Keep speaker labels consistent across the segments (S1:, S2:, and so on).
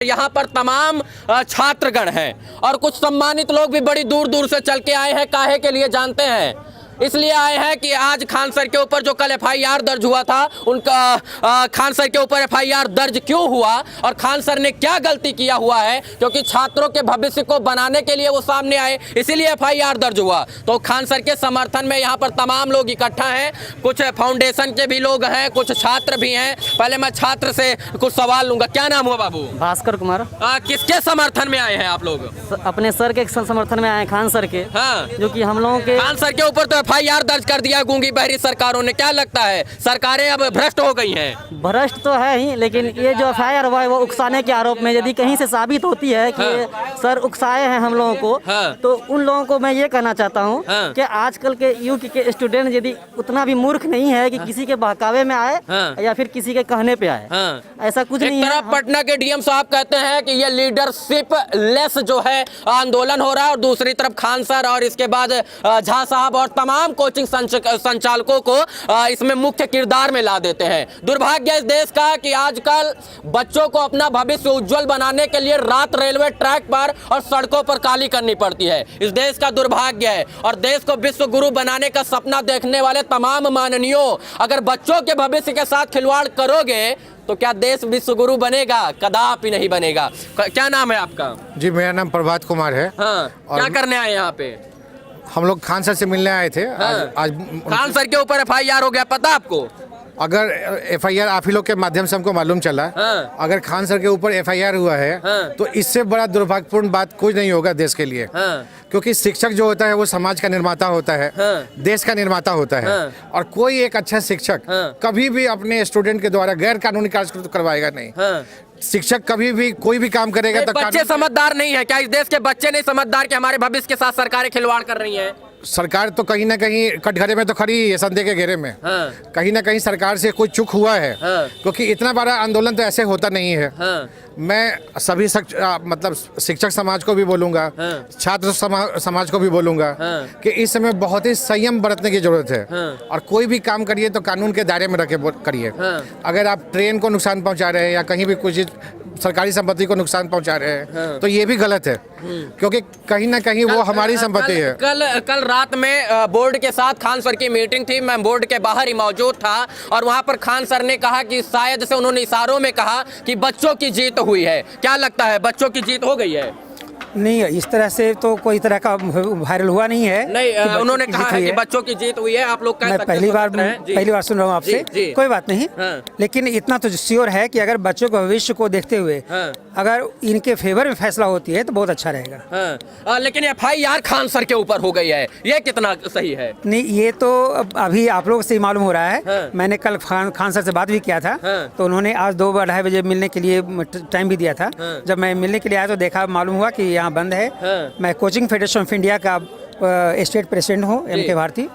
S1: यहाँ पर तमाम छात्रगण हैं और कुछ सम्मानित लोग भी बड़ी दूर दूर से चल के आए हैं। काहे के लिए जानते हैं? इसलिए आए हैं कि आज खान सर के ऊपर जो कल एफआईआर दर्ज हुआ था, उनका खान सर के ऊपर एफआईआर दर्ज क्यों हुआ और खान सर ने क्या गलती किया हुआ है, क्योंकि छात्रों के भविष्य को बनाने के लिए वो सामने आए, इसीलिए एफआईआर दर्ज हुआ। तो खान सर के समर्थन में यहाँ पर तमाम लोग इकट्ठा हैं। कुछ फाउंडेशन के भी लोग हैं, कुछ छात्र भी हैं। पहले मैं छात्र से कुछ सवाल लूंगा। क्या नाम हुआ बाबू?
S2: भास्कर कुमार।
S1: किसके समर्थन में आए हैं आप लोग?
S2: अपने सर के समर्थन में आए, खान सर के।
S1: हाँ, जो
S2: कि हम लोगों के
S1: खान सर के ऊपर तो एफआईआर दर्ज कर दिया गूंगी बहरी सरकारों ने। क्या लगता है सरकारें अब भ्रष्ट हो गई हैं?
S2: भ्रष्ट तो है ही, लेकिन ये जो एफआईआर हुआ है वो उकसाने के आरोप में यदि कहीं से साबित होती है कि सर उकसाए हैं हम लोगों को, तो उन लोगों को मैं ये कहना चाहता हूँ कि आजकल के युग के स्टूडेंट यदि उतना भी मूर्ख नहीं है कि किसी के बहकावे में आए या फिर किसी के कहने पे आए, ऐसा कुछ नहीं है।
S1: पटना के डीएम साहब कहते हैं कि ये लीडरशिप लेस जो है आंदोलन हो रहा है, और दूसरी तरफ खान सर और इसके बाद झा साहब और तमाम कोचिंग संचालकों को इसमें मुख्य किरदार में ला देते हैं। दुर्भाग्य इस देश का कि आजकल बच्चों को अपना भविष्य उज्जवल बनाने के लिए रात रेलवे ट्रैक पर और सड़कों पर काली करनी पड़ती है। इस देश का दुर्भाग्य है। और देश को विश्व गुरु बनाने का सपना देखने वाले तमाम माननीयों, अगर बच्चों के भविष्य के साथ खिलवाड़ करोगे तो क्या देश विश्व गुरु बनेगा? कदापि नहीं बनेगा। क्या नाम है आपका?
S3: जी, मेरा नाम प्रभात कुमार है।
S1: हाँ, क्या करने आए यहाँ पे?
S3: हम लोग खान सर से मिलने आए थे। आज
S1: खान सर के ऊपर एफआईआर हो गया, पता आपको?
S3: अगर एफआईआर आप ही लोग के माध्यम से हमको मालूम चला, अगर खान सर के ऊपर एफआईआर हुआ है तो इससे बड़ा दुर्भाग्यपूर्ण बात कुछ नहीं होगा देश के लिए। क्योंकि शिक्षक जो होता है वो समाज का निर्माता होता है, देश का निर्माता होता है। और कोई एक अच्छा शिक्षक कभी भी अपने स्टूडेंट के द्वारा गैर कानूनी कार्य करवाएगा नहीं। शिक्षक कभी भी कोई भी काम करेगा तो
S1: बच्चे समझदार नहीं है क्या? इस देश के बच्चे नहीं समझदार कि हमारे भविष्य के साथ सरकारें खिलवाड़ कर रही हैं?
S3: सरकार तो कहीं ना कहीं कटघरे में तो खड़ी है, संदेह के घेरे में। कहीं ना कहीं सरकार से कोई चूक हुआ है, क्योंकि इतना बड़ा आंदोलन तो ऐसे होता नहीं है। मैं सभी मतलब शिक्षक समाज को भी बोलूंगा, छात्र समाज को भी बोलूंगा कि इस समय बहुत ही संयम बरतने की जरूरत है। और कोई भी काम करिए तो कानून के दायरे में रखे करिए। अगर आप ट्रेन को नुकसान पहुंचा रहे हैं या कहीं भी कुछ सरकारी संपत्ति को नुकसान पहुंचा रहे हैं तो ये भी गलत है, क्योंकि कहीं ना कहीं वो हमारी संपत्ति है।
S1: कल रात में बोर्ड के साथ खान सर की मीटिंग थी, मैं बोर्ड के बाहर ही मौजूद था और वहां पर खान सर ने कहा कि शायद से उन्होंने इशारों में कहा कि बच्चों की जीत हुई है। क्या लगता है, बच्चों की जीत हो गई है?
S4: नहीं, इस तरह से तो कोई तरह का वायरल हुआ नहीं है।
S1: नहीं, उन्होंने कहा है कि बच्चों की जीत हुई है। आप लोग
S4: मैं पहली बार सुन रहा हूँ आपसे। कोई बात नहीं, लेकिन इतना तो श्योर है कि अगर बच्चों के भविष्य को देखते हुए अगर इनके फेवर में फैसला होती है तो बहुत अच्छा रहेगा।
S1: लेकिन एफआईआर खान सर के ऊपर हो गई है, ये कितना सही है?
S4: नहीं, ये तो अभी आप लोगों से ही मालूम हो रहा है। मैंने कल खान सर से बात भी किया था, तो उन्होंने आज 2-2:30 बजे मिलने के लिए टाइम भी दिया था। जब मैं मिलने के लिए आया तो देखा, मालूम हुआ कि यहाँ बंद है। मैं कोचिंग फेडरेशन ऑफ इंडिया का स्टेट प्रेसिडेंट हूँ, MK भारती।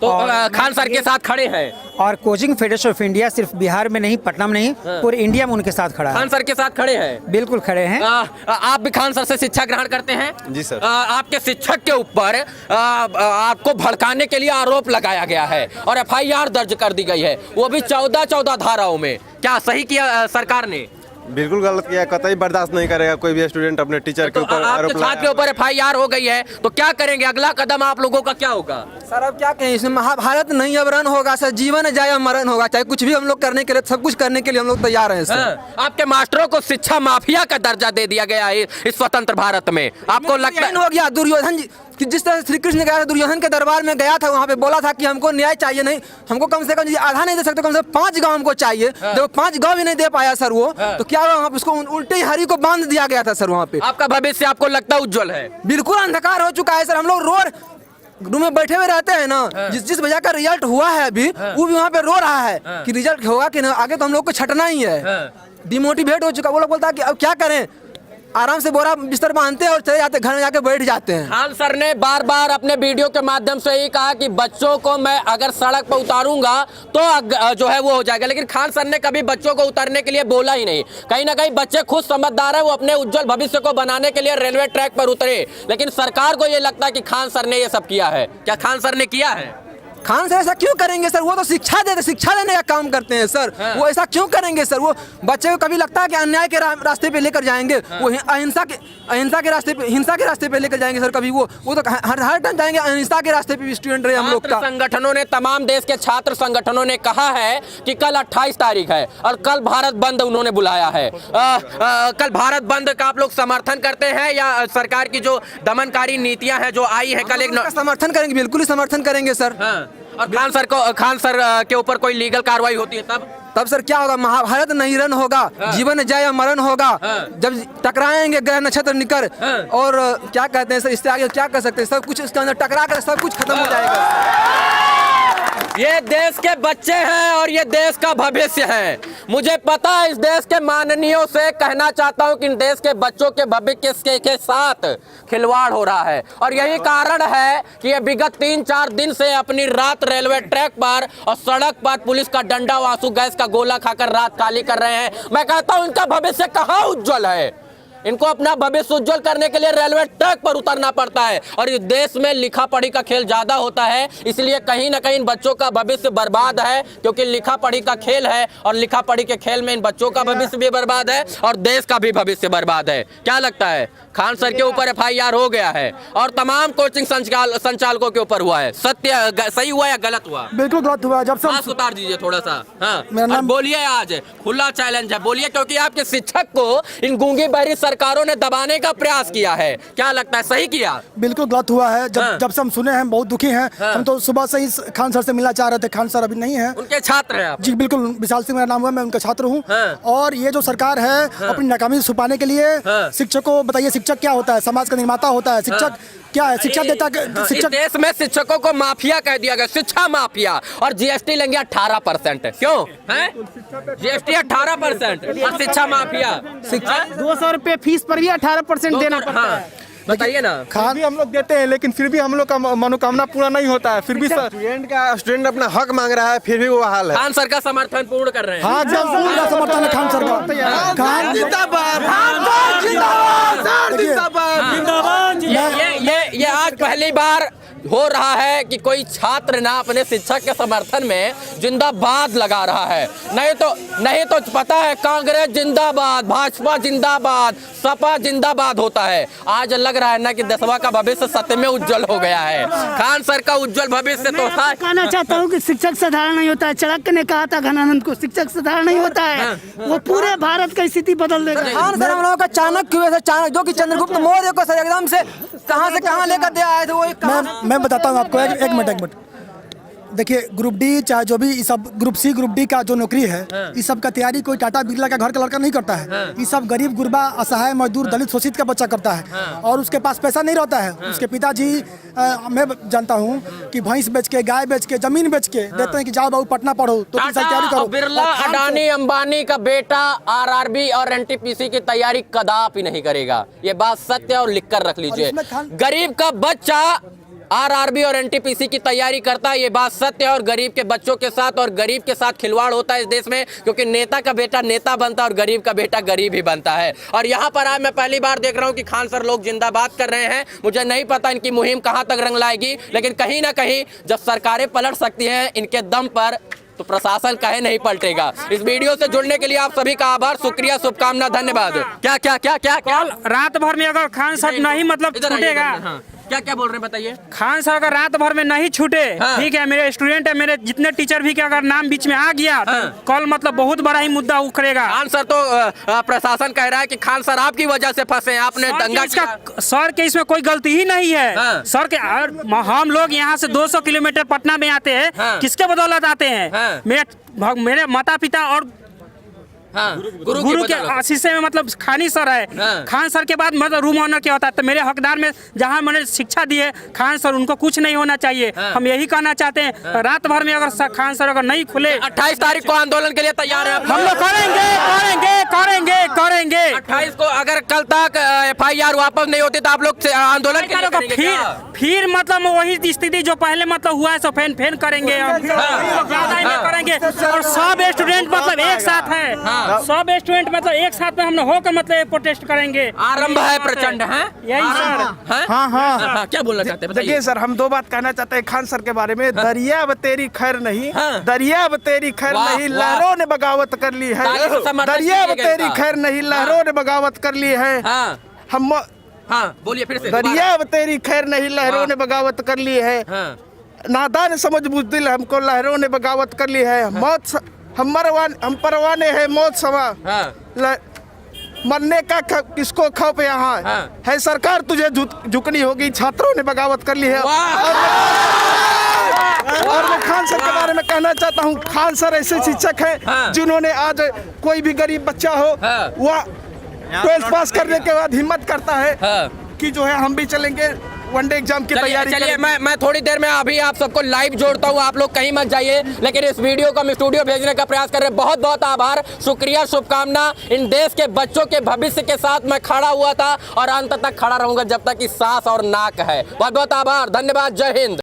S1: तो खान सर के साथ खड़े हैं।
S4: और कोचिंग फेडरेशन ऑफ इंडिया सिर्फ बिहार में नहीं, पटना में नहीं, पूरे इंडिया में उनके साथ खड़ा है।
S1: खान सर के साथ खड़े हैं?
S4: बिल्कुल खड़े हैं।
S1: आप भी खान सर से शिक्षा ग्रहण करते हैं?
S5: जी सर।
S1: आपके शिक्षक के ऊपर आपको भड़काने के लिए आरोप लगाया गया है और एफआईआर दर्ज कर दी गई है, वो भी 14 धाराओं में। क्या सही किया सरकार ने?
S5: बिल्कुल गलत किया, कतई बर्दाश्त नहीं करेगा कोई भी स्टूडेंट अपने टीचर के ऊपर आरोप लगाए।
S1: छात्र के ऊपर एफआईआर हो गई है तो क्या करेंगे? अगला कदम आप लोगों का क्या होगा?
S6: सर अब क्या कहें, इसमें महाभारत नहीं अब रन होगा सर, जीवन जाए मरण होगा। चाहे कुछ भी हम लोग करने के लिए, सब कुछ करने के लिए हम लोग तैयार हैं सर।
S1: आपके मास्टरों को शिक्षा माफिया का दर्जा दे दिया गया है इस स्वतंत्र भारत में। आपको लगता है
S6: हो गया दुर्योधन जी कि जिस तरह श्री कृष्ण गया था, दुर्योधन के दरबार में गया था, वहाँ पे बोला था कि हमको न्याय चाहिए, नहीं हमको कम से कम आधा नहीं दे सकते, कम से कम 5 गाँव हमको चाहिए। जब 5 गाँव भी नहीं दे पाया सर वो, तो क्या हुआ, उसको उल्टे ही हरी को बांध दिया गया था सर वहाँ पे।
S1: आपका भविष्य आपको लगता है उज्जवल है?
S6: बिल्कुल अंधकार हो चुका है सर। हम लोग रूम में बैठे हुए रहते हैं ना, जिस वजह का रिजल्ट हुआ है अभी, वो भी वहाँ पे रो रहा है कि रिजल्ट होगा कि ना, आगे तो हम लोग को छटना ही है। डिमोटिवेट हो चुका। वो लोग बोलता है कि अब क्या करें, आराम से बोरा बिस्तर बांधते हैं और चले जाते, घर में जाके बैठ जाते हैं।
S1: खान सर ने बार बार अपने वीडियो के माध्यम से ही कहा कि बच्चों को मैं अगर सड़क पर उतारूंगा तो जो है वो हो जाएगा, लेकिन खान सर ने कभी बच्चों को उतारने के लिए बोला ही नहीं। कहीं ना कहीं बच्चे खुद समझदार है, वो अपने उज्जवल भविष्य को बनाने के लिए रेलवे ट्रैक पर उतरे, लेकिन सरकार को ये लगता है कि खान सर ने ये सब किया है। क्या खान सर ने किया है?
S6: खान सर ऐसा क्यों करेंगे सर? वो तो शिक्षा देने का काम करते हैं सर। वो ऐसा क्यों करेंगे सर? वो बच्चे को कभी लगता है कि अन्याय के रास्ते पे लेकर जाएंगे, वो अहिंसा के रास्ते पे, हिंसा के रास्ते पे लेकर जाएंगे सर? कभी वो तो हर टाइम जाएंगे अहिंसा के रास्ते पे भी स्टूडेंट रहे हम लोग का।
S1: संगठनों ने, तमाम देश के छात्र संगठनों ने कहा है कि कल 28 तारीख है और कल भारत बंद उन्होंने बुलाया है। कल भारत बंद का आप लोग समर्थन करते हैं या सरकार की जो दमनकारी नीतियां हैं जो आई है कल? एक
S6: समर्थन करेंगे, बिल्कुल ही समर्थन करेंगे सर।
S1: और खान सर के ऊपर कोई लीगल कार्रवाई होती है तब
S6: सर क्या होगा? महाभारत नहीं रन होगा, जीवन जय या मरण होगा। जब टकराएंगे ग्रह नक्षत्र निकर और क्या कहते हैं सर, इससे आगे क्या कर सकते हैं? सब कुछ इसके अंदर टकरा कर सब कुछ खत्म हो जाएगा।
S1: ये देश के बच्चे हैं और ये देश का भविष्य है। मुझे पता है इस देश के माननीयों से कहना चाहता हूं कि इन देश के बच्चों के भविष्य के साथ खिलवाड़ हो रहा है और यही कारण है कि ये विगत 3-4 दिन से अपनी रात रेलवे ट्रैक पर और सड़क पर पुलिस का डंडा व आंसू गैस का गोला खाकर रात काली कर रहे हैं। मैं कहता हूं इनका भविष्य कहां उज्जवल है? इनको अपना भविष्य उज्जवल करने के लिए रेलवे ट्रैक पर उतरना पड़ता है और इस देश में लिखा पढ़ी का खेल ज्यादा होता है, इसलिए कहीं ना कहीं इन बच्चों का भविष्य बर्बाद है, क्योंकि लिखा पढ़ी का खेल है और लिखा पढ़ी के खेल में इन बच्चों का भविष्य भी बर्बाद है और देश का भी भविष्य बर्बाद है। क्या लगता है? खान सर के ऊपर FIR हो गया है और तमाम कोचिंग संचालकों के ऊपर हुआ है। सत्य सही हुआ या गलत हुआ?
S7: बिल्कुल गलत हुआ। जब
S1: मास्क उतार दीजिए थोड़ा सा। हाँ,
S7: मेरा नाम
S1: बोलिए, आज खुला चैलेंज है, बोलिए, क्योंकि आपके शिक्षक को इन गूंगी बहरी सरकारों ने दबाने का प्रयास किया है। क्या लगता है, सही किया?
S7: बिल्कुल गलत हुआ है। जब से हम सुने हैं बहुत दुखी हैं। हम तो सुबह से ही खान सर से मिलना चाह रहे थे, खान सर अभी नहीं है।
S1: उनके छात्र हैं आप?
S7: जी बिल्कुल, विशाल सिंह मेरा नाम हुआ, मैं उनका छात्र हूँ। और ये जो सरकार है अपनी नाकामी छुपाने के लिए शिक्षक को बताइए, शिक्षक क्या होता है? समाज का निर्माता होता है। शिक्षक क्या है? शिक्षा देता है।
S1: शिक्षक देश में शिक्षकों को माफिया कह दिया गया, शिक्षा माफिया। और GST लेंगे 18%। क्यों है GST 18% और शिक्षा माफिया?
S8: 200 रुपए फीस पर भी 18% देना पड़ता है।
S1: बताइए ना।
S7: खान भी हम लोग देते हैं, लेकिन फिर भी हम लोग का मनोकामना पूरा नहीं होता है। फिर भी
S5: स्टूडेंट अपना हक मांग रहा है, फिर भी वो हाल है।
S1: खान सर का समर्थन पूर्ण कर रहे हैं।
S7: हाँ, एकदम पूरा समर्थन है खान सर का। खान
S6: जिंदाबाद,
S1: ये आज पहली बार हो रहा है कि कोई छात्र ना अपने शिक्षक के समर्थन में जिंदाबाद लगा रहा है। नहीं तो पता है कांग्रेस जिंदाबाद, भाजपा जिंदाबाद, सपा जिंदाबाद होता है। आज लग रहा है ना कि देशवा का भविष्य सत्य में उज्जवल हो गया है। खान सर का उज्जवल भविष्य तो था।
S8: कहना चाहता हूँ कि शिक्षक साधारण नहीं होता है। चाणक्य ने कहा था घनानंद को, शिक्षक साधारण नहीं होता है, वो पूरे भारत की स्थिति बदल देगा।
S6: खान सर हम लोगों का चाणक्य जो कि चंद्रगुप्त मौर्य को सर एकदम से कहां लेकर दे आए थे। वो
S7: मैं बताता हूँ आपको, एक मिनट। देखिए, ग्रुप डी चाहे जो भी ये सब ग्रुप सी ग्रुप डी का जो नौकरी है, इस सब का तैयारी कोई टाटा बिरला का घर का लड़का नहीं करता है। ये सब गरीब गुरबा, असहाय, मजदूर, दलित, शोषित का बच्चा करता है और उसके पास पैसा नहीं रहता है। उसके पिताजी मैं जानता हूँ कि भैंस बेच के, गाय बेच के, जमीन बेच के देते हैं कि जाओ बाबू पटना पढ़ो, तो तैयारी करो।
S1: बिरला, अडानी, अंबानी का बेटा RRB और NTPC की तैयारी कदापि नहीं करेगा। ये बात सत्य और लिख कर रख लीजिए। गरीब का बच्चा RRB और NTPC की तैयारी करता है, ये बात सत्य है। और गरीब के बच्चों के साथ और गरीब के साथ खिलवाड़ होता है इस देश में, क्योंकि नेता का बेटा नेता बनता है और गरीब का बेटा गरीब ही बनता है। और यहाँ पर आज मैं पहली बार देख रहा हूँ कि खान सर लोग जिंदाबाद कर रहे हैं। मुझे नहीं पता इनकी मुहिम कहाँ तक रंग लाएगी, लेकिन कहीं ना कहीं जब सरकारें पलट सकती हैं इनके दम पर, तो प्रशासन काहे नहीं पलटेगा। इस वीडियो से जुड़ने के लिए आप सभी का आभार, शुक्रिया, शुभकामना, धन्यवाद। क्या
S4: रात भर में अगर खान सर नहीं मतलब छूटेगा,
S1: क्या बोल रहे हैं बताइए।
S4: खान सर अगर रात भर में नहीं छूटे, ठीक है, मेरे स्टूडेंट है, मेरे जितने टीचर भी के अगर नाम बीच में आ गया, कल मतलब बहुत बड़ा ही मुद्दा उखड़ेगा।
S1: खान सर तो प्रशासन कह रहा है कि खान सर आपकी वजह से फंसे, आपने दंगा किया।
S4: सर के इसमें कोई गलती ही नहीं है। सर के हम लोग यहाँ से 200 किलोमीटर पटना में आते हैं, किसके बदौलत आते हैं? मेरे माता पिता और गुरु के आशीष में मतलब खानी सर है। खान सर के बाद मतलब रूम ऑनर क्या होता है? तो मेरे हकदार में जहाँ मैंने शिक्षा दी है खान सर, उनको कुछ नहीं होना चाहिए। हम यही कहना चाहते हैं, रात भर में अगर खान सर अगर नहीं खुले,
S1: 28 तारीख को आंदोलन के लिए तैयार है
S4: हम लोग करेंगे।
S1: 28 को अगर कल तक FIR वापस नहीं होती तो आप लोग आंदोलन
S9: फिर मतलब वही स्थिति जो पहले मतलब हुआ है सो फेन फेन करेंगे हम ज्यादा ही नहीं करेंगे। और सब स्टूडेंट मतलब एक साथ है, सब स्टूडेंट मतलब एक साथ में हम होकर मतलब प्रोटेस्ट करेंगे।
S1: आरंभ है प्रचंड है
S9: यही सर।
S1: हाँ, क्या बोलना चाहते हैं
S10: देखिए सर, हम दो बात कहना चाहते हैं खान सर के बारे में। दरिया ब तेरी खैर नहीं, दरिया ब तेरी खैर नहीं, लहरों ने बगावत कर ली है। दरिया ब तेरी खैर नहीं, लहरों ने बगावत कर ली है। हम
S1: बोलिए फिर से।
S10: दरिया ब तेरी खैर नहीं, लहरों ने बगावत कर ली है। नादान समझ बुज़दिल हमको लहरों ने बगावत कर ली है। मौत हम परवाने हैं मौत समा, मरने का किसको खौफ यहाँ है। सरकार तुझे झुकनी होगी, छात्रों ने बगावत कर ली है। और मैं खान सर के बारे में कहना चाहता हूँ, खान सर ऐसे शिक्षक हैं जिन्होंने आज कोई भी गरीब बच्चा हो वह 12th पास करने के बाद हिम्मत करता है कि जो है हम भी चलेंगे वनडे एग्जाम की तैयारी।
S1: चलिए मैं थोड़ी देर में अभी आप सबको लाइव जोड़ता हूँ, आप लोग कहीं मत जाइए, लेकिन इस वीडियो को हम स्टूडियो भेजने का प्रयास कर रहे हैं। बहुत बहुत आभार, शुक्रिया, शुभकामना। इन देश के बच्चों के भविष्य के साथ मैं खड़ा हुआ था और अंत तक खड़ा रहूंगा जब तक कि सांस और नाक है। बहुत बहुत आभार, धन्यवाद, जय हिंद।